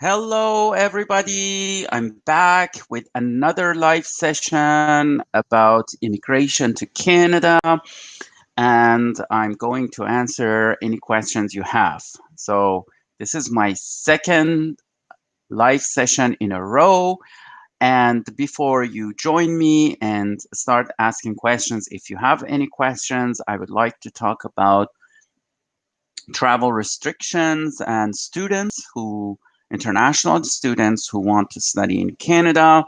Hello, everybody. I'm back with another live session about immigration to Canada, and I'm going to answer any questions you have. So, this is my second live session in a row. And before you join me and start asking questions, if you have any questions, I would like to talk about travel restrictions and international students who want to study in Canada.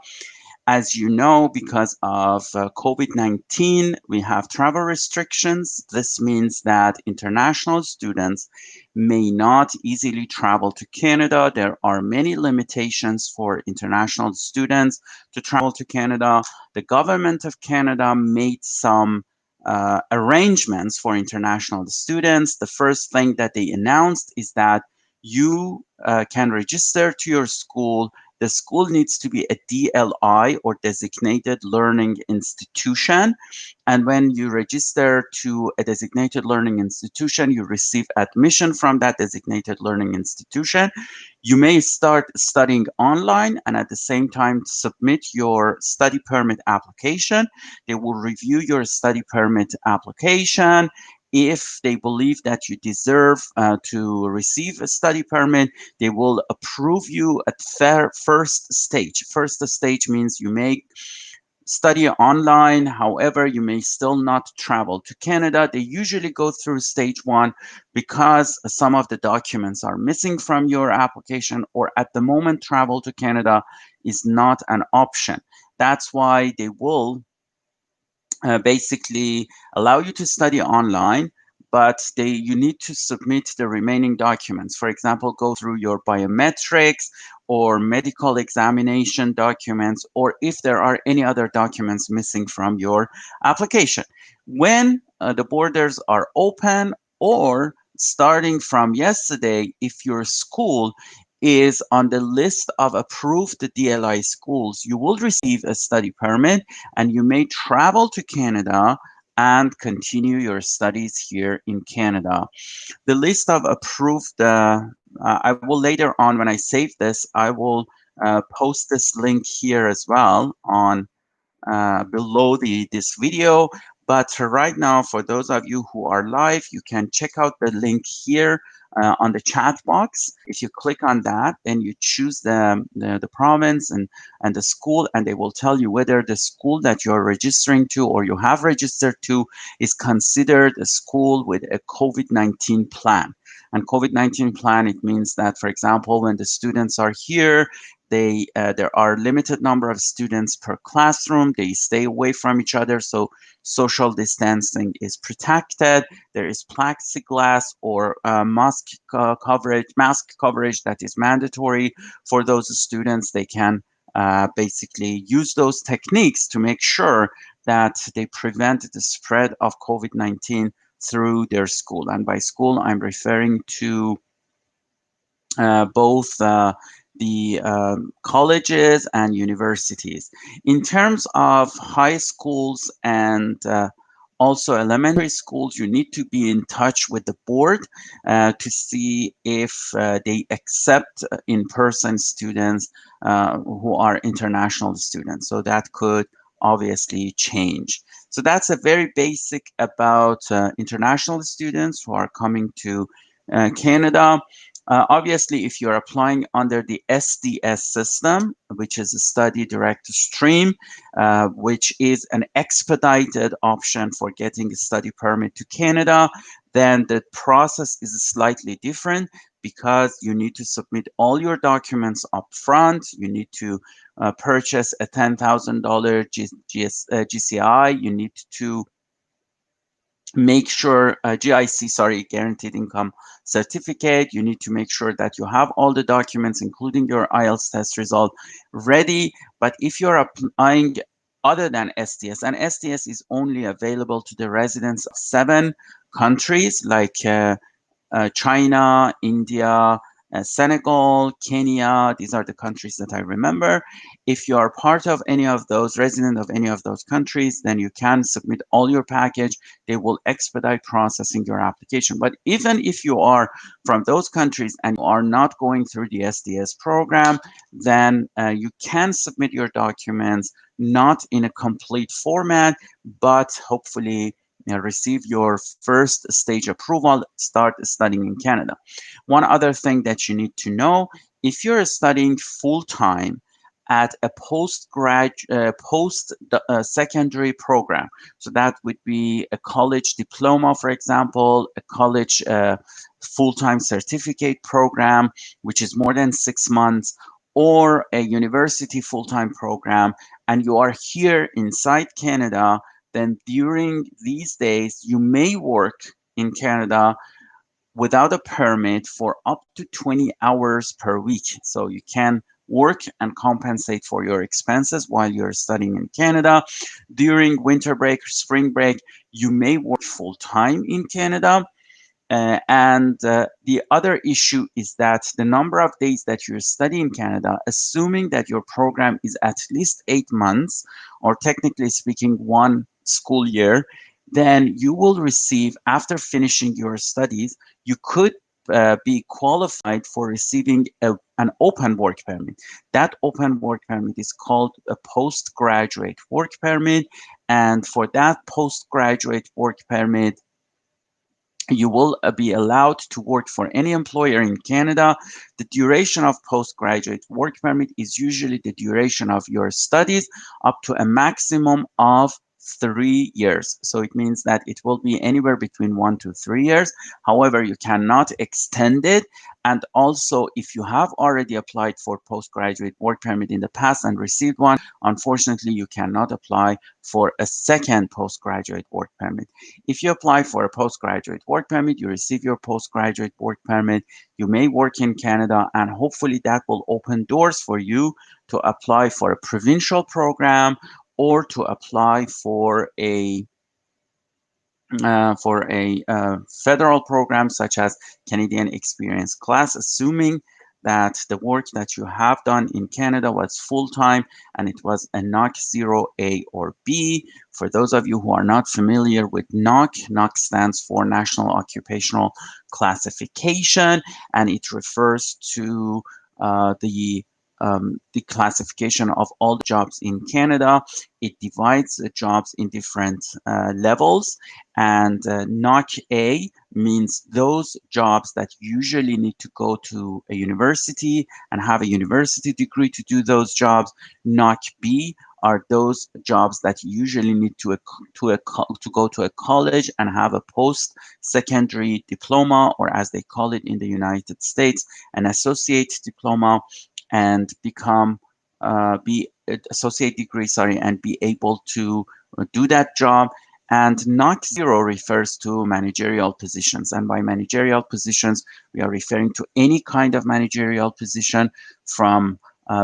As you know, because of COVID-19, we have travel restrictions. This means that international students may not easily travel to Canada. There are many limitations for international students to travel to Canada. The government of Canada made some arrangements for international students. The first thing that they announced is that you can register to your school. The school needs to be a DLI or designated learning institution. And when you register to a designated learning institution, you receive admission from that designated learning institution. You may start studying online and at the same time submit your study permit application. They will review your study permit application. If they believe that you deserve to receive a study permit, they will approve you at first stage. First stage means you may study online. However, you may still not travel to Canada. They usually go through stage one because some of the documents are missing from your application, or at the moment, travel to Canada is not an option. That's why they will basically allow you to study online, but you need to submit the remaining documents. For example, go through your biometrics or medical examination documents, or if there are any other documents missing from your application. When the borders are open, or starting from yesterday, if your school is on the list of approved DLI schools, you will receive a study permit and you may travel to Canada and continue your studies here in Canada. The list of approved, I will later on, when I save this, I will post this link here as well on below this video. But right now, for those of you who are live, you can check out the link here on the chat box. If you click on that, then you choose the province and the school, and they will tell you whether the school that you're registering to or you have registered to is considered a school with a COVID-19 plan. And COVID-19 plan, it means that, for example, when the students are here, there are limited number of students per classroom. They stay away from each other, so social distancing is protected. There is plexiglass or mask coverage that is mandatory for those students. They can basically use those techniques to make sure that they prevent the spread of COVID-19 through their school. And by school, I'm referring to both the colleges and universities. In terms of high schools and also elementary schools, you need to be in touch with the board to see if they accept in-person students who are international students. So that could obviously change. So that's a very basic about international students who are coming to Canada. Obviously, if you're applying under the SDS system, which is a study direct stream, which is an expedited option for getting a study permit to Canada, then the process is slightly different because you need to submit all your documents up front. You need to purchase a $10,000 GCI. You need to make sure GIC, sorry, guaranteed income certificate. You need to make sure that you have all the documents, including your IELTS test result, ready. But if you're applying other than SDS, and SDS is only available to the residents of 7 countries like China, India, Senegal, Kenya. These are the countries that I remember. If you are part of any of those, resident of any of those countries, then you can submit all your package. They will expedite processing your application. But even if you are from those countries and you are not going through the SDS program, then you can submit your documents not in a complete format, but hopefully receive your first stage approval, start studying in Canada. One other thing that you need to know, if you're studying full time at a post secondary program, so that would be a college diploma, for example, a college full-time certificate program, which is more than 6 months, or a university full-time program, and you are here inside Canada, then during these days, you may work in Canada without a permit for up to 20 hours per week. So you can work and compensate for your expenses while you're studying in Canada. During winter break, spring break, you may work full time in Canada. And the other issue is that the number of days that you study in Canada, assuming that your program is at least 8 months, or technically speaking, 1 school year, then you will receive, after finishing your studies, you could be qualified for receiving an open work permit. That open work permit is called a postgraduate work permit. And for that postgraduate work permit, you will be allowed to work for any employer in Canada. The duration of postgraduate work permit is usually the duration of your studies up to a maximum of 3 years. So it means that it will be anywhere between 1 to 3 years. However, you cannot extend it. And also, if you have already applied for postgraduate work permit in the past and received one, unfortunately, you cannot apply for a second postgraduate work permit. If you apply for a postgraduate work permit, you receive your postgraduate work permit, you may work in Canada, and hopefully that will open doors for you to apply for a provincial program or to apply for a federal program such as Canadian Experience Class, assuming that the work that you have done in Canada was full-time and it was a NOC 0A or B. For those of you who are not familiar with NOC, NOC stands for National Occupational Classification, and it refers to the classification of all the jobs in Canada. It divides the jobs in different levels, and NOC A means those jobs that usually need to go to a university and have a university degree to do those jobs. NOC B are those jobs that usually need to go to a college and have a post-secondary diploma, or as they call it in the United States, an associate diploma, and be associate degree, and be able to do that job. And NOC 0 refers to managerial positions. And by managerial positions, we are referring to any kind of managerial position, from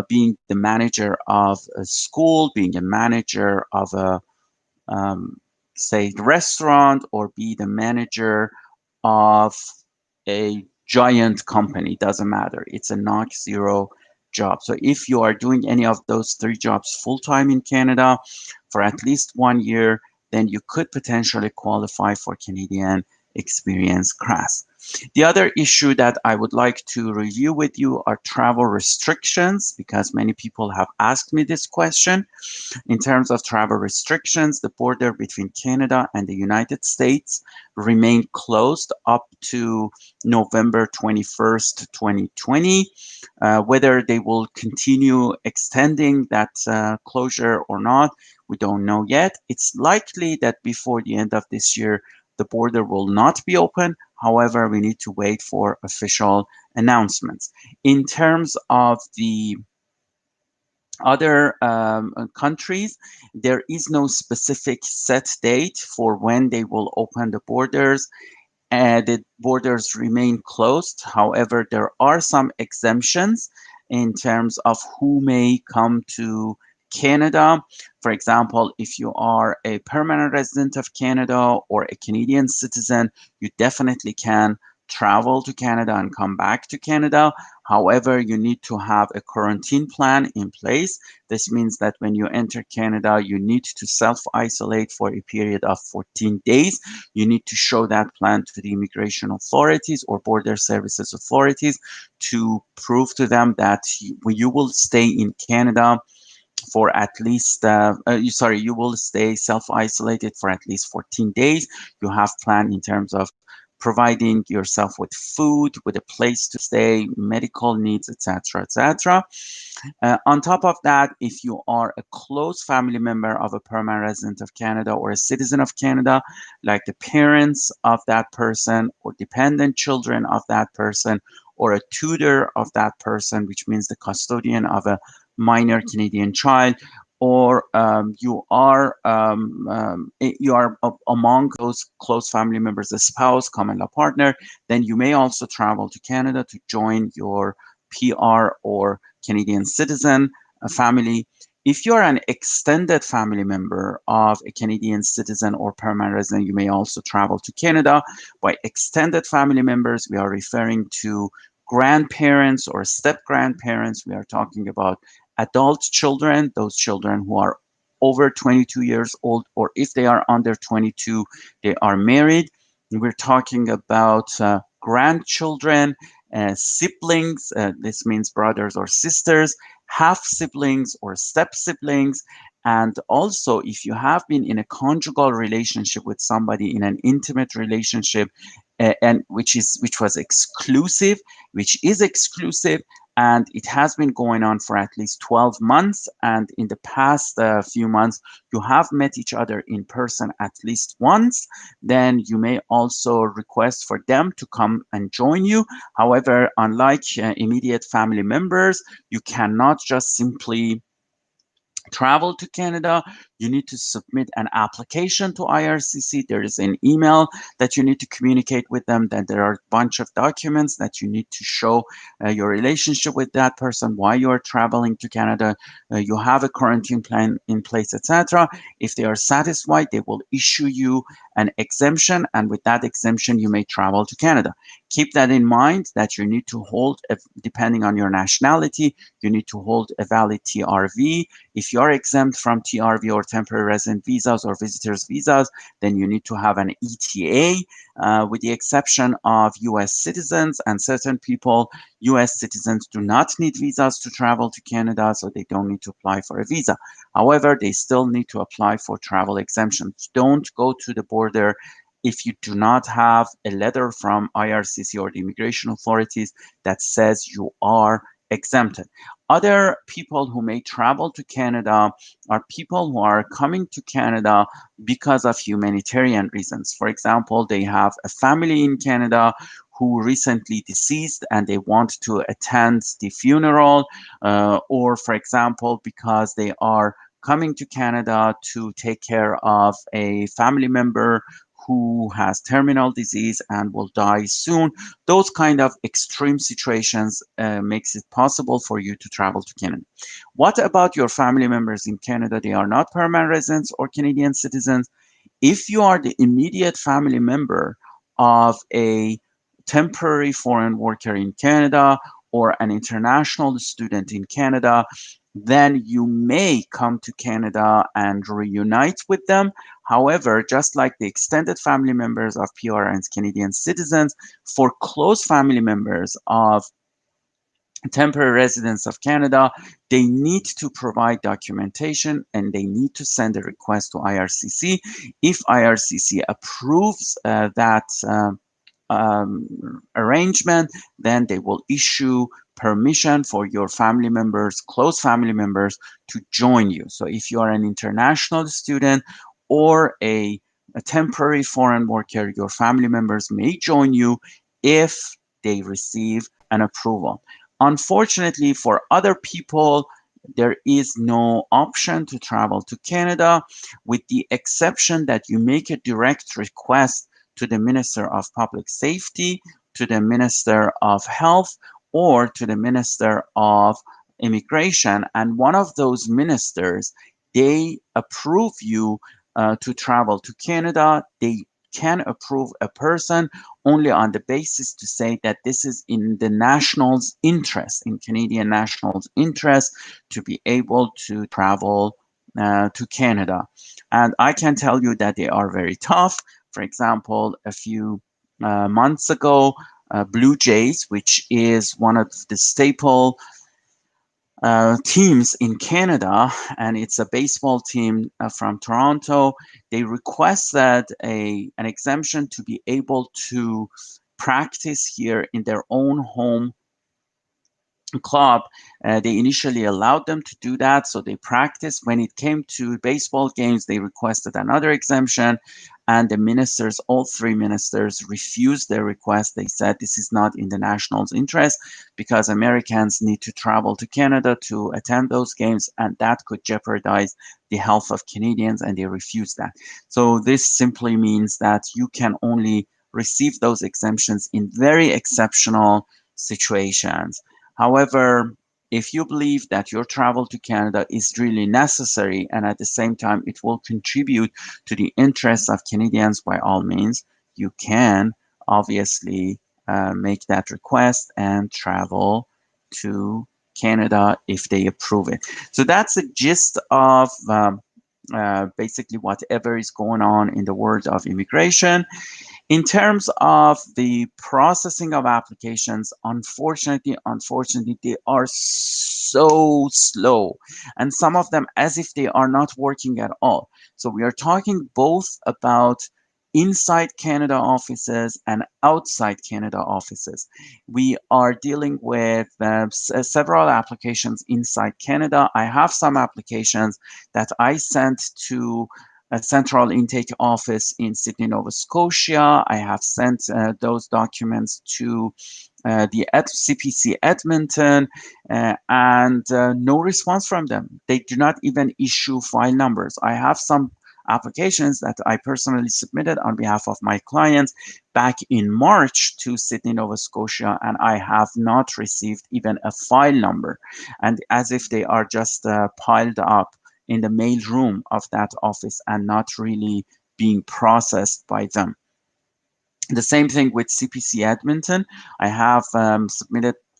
being the manager of a school, being a manager of a, say, restaurant, or be the manager of a giant company. Doesn't matter. It's a NOC 0 job. So if you are doing any of those 3 jobs full-time in Canada for at least 1 year, then you could potentially qualify for Canadian Experience Class. The other issue that I would like to review with you are travel restrictions, because many people have asked me this question. In terms of travel restrictions, the border between Canada and the United States remained closed up to November 21st, 2020. Whether they will continue extending that closure or not, we don't know yet. It's likely that before the end of this year, the border will not be open. However, we need to wait for official announcements. In terms of the other countries, there is no specific set date for when they will open the borders. The borders remain closed. However, there are some exemptions in terms of who may come to Canada. For example, if you are a permanent resident of Canada or a Canadian citizen, you definitely can travel to Canada and come back to Canada. However, you need to have a quarantine plan in place. This means that when you enter Canada, you need to self isolate for a period of 14 days. You need to show that plan to the immigration authorities or border services authorities to prove to them that you will stay in Canada for at least you will stay self-isolated for at least 14 days. You have planned in terms of providing yourself with food, with a place to stay, medical needs, etc., etc. On top of that, if you are a close family member of a permanent resident of Canada or a citizen of Canada, like the parents of that person or dependent children of that person or a tutor of that person, which means the custodian of a minor Canadian child, or you are among those close family members, a spouse, common law partner, then you may also travel to Canada to join your PR or Canadian citizen family. If you're an extended family member of a Canadian citizen or permanent resident, you may also travel to Canada. By extended family members, we are referring to grandparents or step grandparents. We are talking about adult children, those children who are over 22 years old, or if they are under 22, they are married. We're talking about grandchildren, siblings, this means brothers or sisters, half siblings or step siblings. And also, if you have been in a conjugal relationship with somebody in an intimate relationship, and which was exclusive, which is exclusive, and it has been going on for at least 12 months. And in the past few months, you have met each other in person at least once, then you may also request for them to come and join you. However, unlike immediate family members, you cannot just simply travel to Canada. You need to submit an application to IRCC. There is an email that you need to communicate with them. Then there are a bunch of documents that you need to show your relationship with that person, why you are traveling to Canada. You have a quarantine plan in place, etc. If they are satisfied, they will issue you an exemption, and with that exemption, you may travel to Canada. Keep that in mind that you need to hold, depending on your nationality, you need to hold a valid TRV. If you are exempt from TRV or temporary resident visas or visitors visas, then you need to have an ETA, with the exception of US citizens and certain people. US citizens do not need visas to travel to Canada, so they don't need to apply for a visa. However, they still need to apply for travel exemptions. Don't go to the border if you do not have a letter from IRCC or the immigration authorities that says you are exempted. Other people who may travel to Canada are people who are coming to Canada because of humanitarian reasons. For example, they have a family in Canada who recently deceased and they want to attend the funeral, or for example, because they are coming to Canada to take care of a family member who has terminal disease and will die soon. Those kind of extreme situations makes it possible for you to travel to Canada. What about your family members in Canada? They are not permanent residents or Canadian citizens. If you are the immediate family member of a temporary foreign worker in Canada or an international student in Canada, then you may come to Canada and reunite with them. However, just like the extended family members of PR and Canadian citizens, for close family members of temporary residents of Canada, they need to provide documentation and they need to send a request to IRCC. If IRCC approves that arrangement, then they will issue permission for your family members, close family members, to join you. So if you are an international student or a temporary foreign worker, your family members may join you if they receive an approval. Unfortunately, for other people, there is no option to travel to Canada, with the exception that you make a direct request to the Minister of Public Safety, to the Minister of Health, or to the Minister of Immigration. And one of those ministers, they approve you to travel to Canada. They can approve a person only on the basis to say that this is in the national's interest, in Canadian nationals' interest, to be able to travel to Canada. And I can tell you that they are very tough. For example, a few months ago, Blue Jays, which is one of the staple teams in Canada, and it's a baseball team from Toronto. They requested an exemption to be able to practice here in their own home club. They initially allowed them to do that, so they practiced. When it came to baseball games, they requested another exemption, and the ministers, all three ministers, refused their request. They said this is not in the nationals' interest because Americans need to travel to Canada to attend those games, and that could jeopardize the health of Canadians, and they refused that. So this simply means that you can only receive those exemptions in very exceptional situations. However, if you believe that your travel to Canada is really necessary and at the same time it will contribute to the interests of Canadians, by all means, you can obviously make that request and travel to Canada if they approve it. So that's the gist of basically whatever is going on in the world of immigration. In terms of the processing of applications, unfortunately, they are so slow, and some of them as if they are not working at all. So we are talking both about inside Canada offices and outside Canada offices. We are dealing with several applications inside Canada. I have some applications that I sent to a central intake office in Sydney, Nova Scotia. I have sent those documents to the CPC Edmonton, and no response from them. They do not even issue file numbers. I have some applications that I personally submitted on behalf of my clients back in March to Sydney, Nova Scotia, and I have not received even a file number, and as if they are just piled up in the mail room of that office and not really being processed by them. The same thing with CPC Edmonton. I have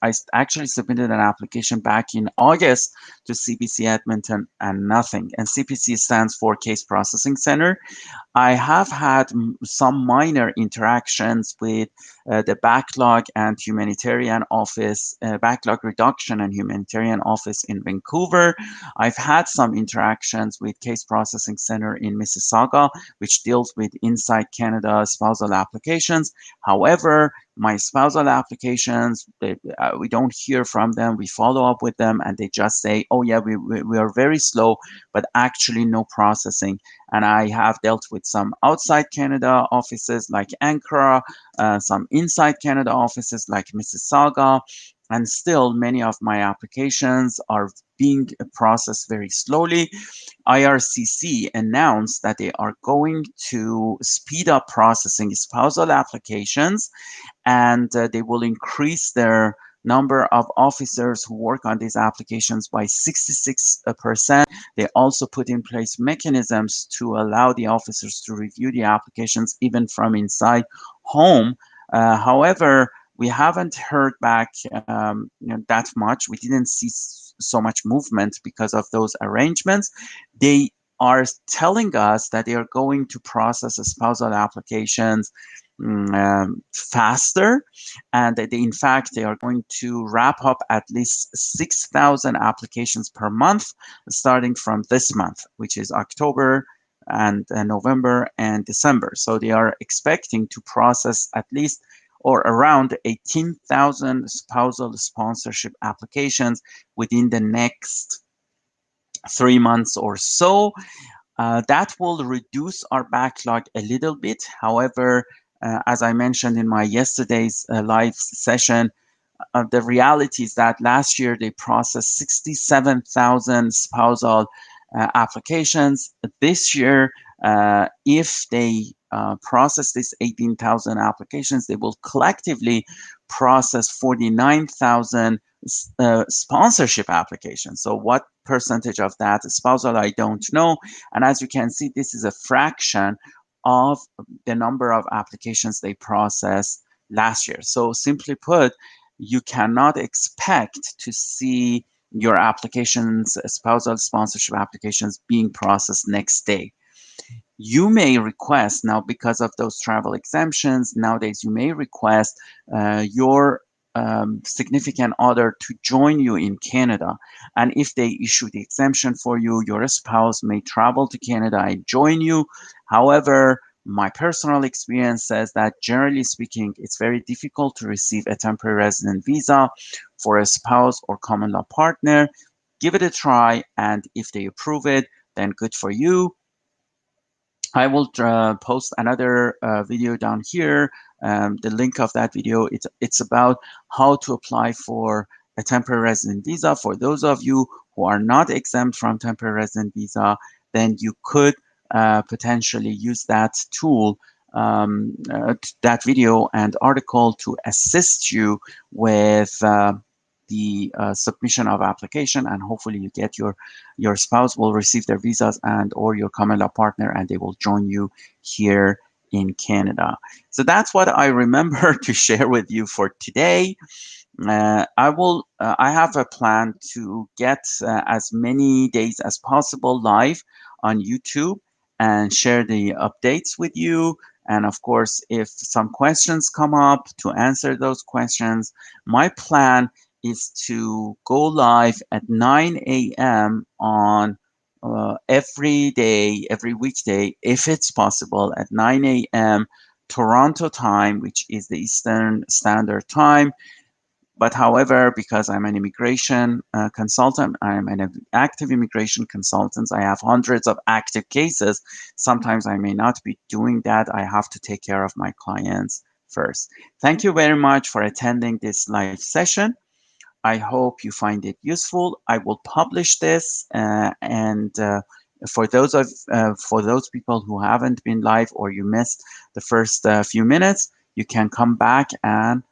I actually submitted an application back in August to CPC Edmonton and nothing. And CPC stands for Case Processing Center. I have had some minor interactions with the backlog and humanitarian office, backlog reduction and humanitarian office in Vancouver. I've had some interactions with Case Processing Center in Mississauga, which deals with inside Canada spousal applications. However, my spousal applications, we don't hear from them. We follow up with them and they just say, oh yeah, we are very slow, but actually no processing. And I have dealt with some outside Canada offices like Ankara, some inside Canada offices like Mississauga, and still many of my applications are being processed very slowly. IRCC announced that they are going to speed up processing spousal applications, and they will increase their number of officers who work on these applications by 66%. They also put in place mechanisms to allow the officers to review the applications even from inside home. However, we haven't heard back that much. We didn't see so much movement because of those arrangements. They are telling us that they are going to process spousal applications faster, and that in fact they are going to wrap up at least 6,000 applications per month starting from this month, which is October and November and December. So they are expecting to process at least or around 18,000 spousal sponsorship applications within the next 3 months or so. That will reduce our backlog a little bit. However, as I mentioned in my yesterday's live session, the reality is that last year they processed 67,000 spousal applications. This year, if they process these 18,000 applications, they will collectively process 49,000 sponsorship applications. So what percentage of that is spousal, I don't know. And as you can see, this is a fraction of the number of applications they processed last year. So simply put, you cannot expect to see your applications, spousal sponsorship applications, being processed next day. You may request now, because of those travel exemptions nowadays, you may request your significant other to join you in Canada. And if they issue the exemption for you, your spouse may travel to Canada and join you. However, my personal experience says that generally speaking, it's very difficult to receive a temporary resident visa for a spouse or common law partner. Give it a try, and if they approve it, then good for you. I will post another video down here. The link of that video, it's about how to apply for a temporary resident visa. For those of you who are not exempt from temporary resident visa, then you could potentially use that tool, that video and article to assist you with the submission of application, and hopefully you get your spouse will receive their visas, and or your common law partner, and they will join you here in Canada. So that's what I remember to share with you for today. I have a plan to get as many days as possible live on YouTube and share the updates with you. And of course, if some questions come up, to answer those questions. My plan is to go live at 9 a.m. on every day, every weekday, if it's possible, at 9 a.m. Toronto time, which is the Eastern Standard Time. But however, because I'm an immigration consultant, I'm an active immigration consultant, I have hundreds of active cases. Sometimes I may not be doing that. I have to take care of my clients first. Thank you very much for attending this live session. I hope you find it useful. I will publish this, and for those people who haven't been live or you missed the first few minutes, you can come back and